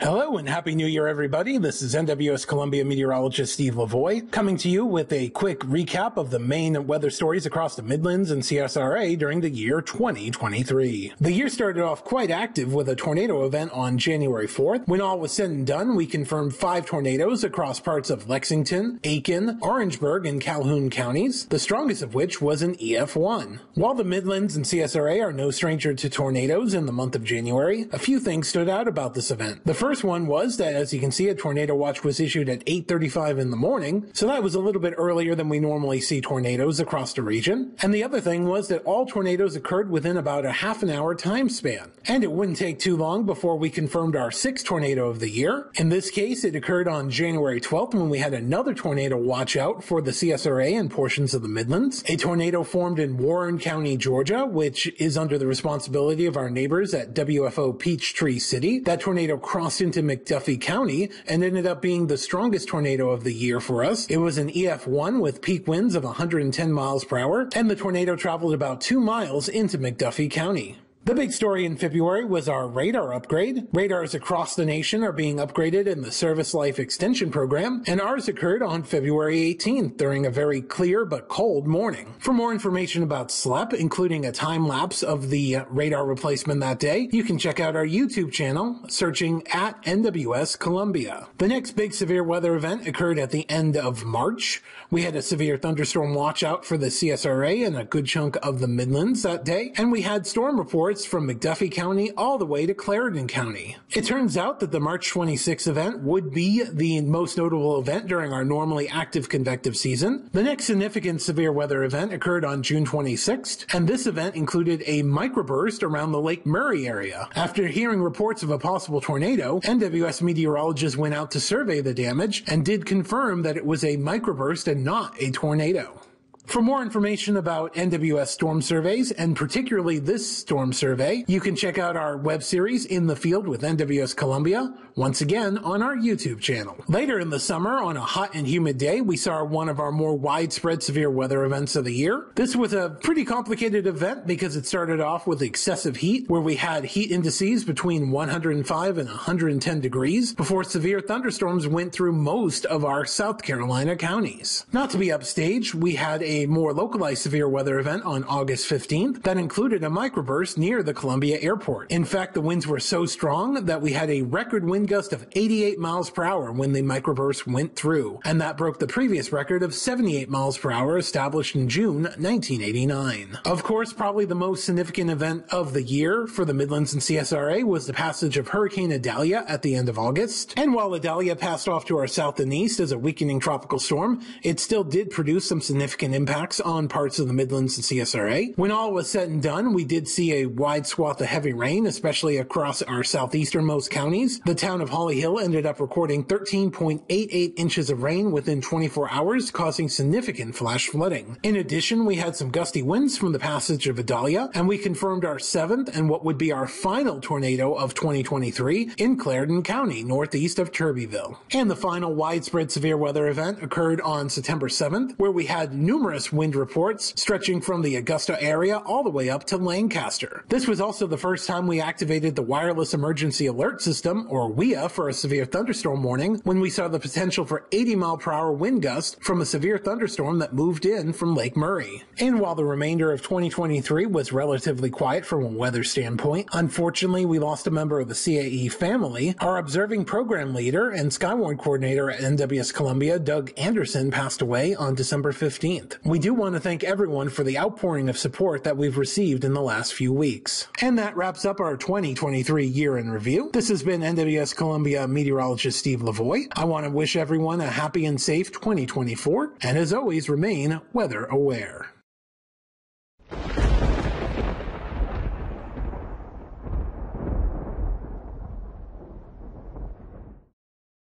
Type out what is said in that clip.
Hello and Happy New Year, everybody. This is NWS Columbia meteorologist Steve LaVoie coming to you with a quick recap of the main weather stories across the Midlands and CSRA during the year 2023. The year started off quite active with a tornado event on January 4th. When all was said and done, we confirmed 5 tornadoes across parts of Lexington, Aiken, Orangeburg, and Calhoun counties, the strongest of which was an EF1. While the Midlands and CSRA are no stranger to tornadoes in the month of January, a few things stood out about this event. The first one was that, as you can see, a tornado watch was issued at 8:35 in the morning, so that was a little bit earlier than we normally see tornadoes across the region. And the other thing was that all tornadoes occurred within about a half an hour time span. And it wouldn't take too long before we confirmed our 6th tornado of the year. In this case, it occurred on January 12th when we had another tornado watch out for the CSRA and portions of the Midlands. A tornado formed in Warren County, Georgia, which is under the responsibility of our neighbors at WFO Peachtree City. That tornado crossed into McDuffie County and ended up being the strongest tornado of the year for us. It was an EF1 with peak winds of 110 miles per hour, and the tornado traveled about 2 miles into McDuffie County. The big story in February was our radar upgrade. Radars across the nation are being upgraded in the Service Life Extension Program, and ours occurred on February 18th during a very clear but cold morning. For more information about SLEP, including a time lapse of the radar replacement that day, you can check out our YouTube channel, searching at NWS Columbia. The next big severe weather event occurred at the end of March. We had a severe thunderstorm watch out for the CSRA and a good chunk of the Midlands that day, and we had storm reports from McDuffie County all the way to Clarendon County. It turns out that the March 26th event would be the most notable event during our normally active convective season. The next significant severe weather event occurred on June 26th, and this event included a microburst around the Lake Murray area. After hearing reports of a possible tornado, NWS meteorologists went out to survey the damage and did confirm that it was a microburst and not a tornado. For more information about NWS storm surveys, and particularly this storm survey, you can check out our web series In the Field with NWS Columbia, once again on our YouTube channel. Later in the summer, on a hot and humid day, we saw one of our more widespread severe weather events of the year. This was a pretty complicated event because it started off with excessive heat, where we had heat indices between 105 and 110 degrees, before severe thunderstorms went through most of our South Carolina counties. Not to be upstaged, we had a more localized severe weather event on August 15th that included a microburst near the Columbia Airport. In fact, the winds were so strong that we had a record wind gust of 88 miles per hour when the microburst went through, and that broke the previous record of 78 miles per hour established in June 1989. Of course, probably the most significant event of the year for the Midlands and CSRA was the passage of Hurricane Idalia at the end of August. And while Idalia passed off to our south and east as a weakening tropical storm, it still did produce some significant impacts on parts of the Midlands and CSRA. When all was said and done, we did see a wide swath of heavy rain, especially across our southeasternmost counties. The town of Holly Hill ended up recording 13.88 inches of rain within 24 hours, causing significant flash flooding. In addition, we had some gusty winds from the passage of Idalia, and we confirmed our 7th and what would be our final tornado of 2023 in Clarendon County, northeast of Turbeville. And the final widespread severe weather event occurred on September 7th, where we had numerous wind reports stretching from the Augusta area all the way up to Lancaster. This was also the first time we activated the Wireless Emergency Alert System, or WEA, for a severe thunderstorm warning when we saw the potential for 80 mile per hour wind gust from a severe thunderstorm that moved in from Lake Murray. And while the remainder of 2023 was relatively quiet from a weather standpoint, unfortunately we lost a member of the CAE family. Our observing program leader and Skywarn coordinator at NWS Columbia, Doug Anderson, passed away on December 15th. We do want to thank everyone for the outpouring of support that we've received in the last few weeks. And that wraps up our 2023 year in review. This has been NWS Columbia meteorologist Steve LaVoie. I want to wish everyone a happy and safe 2024, and as always, remain weather aware.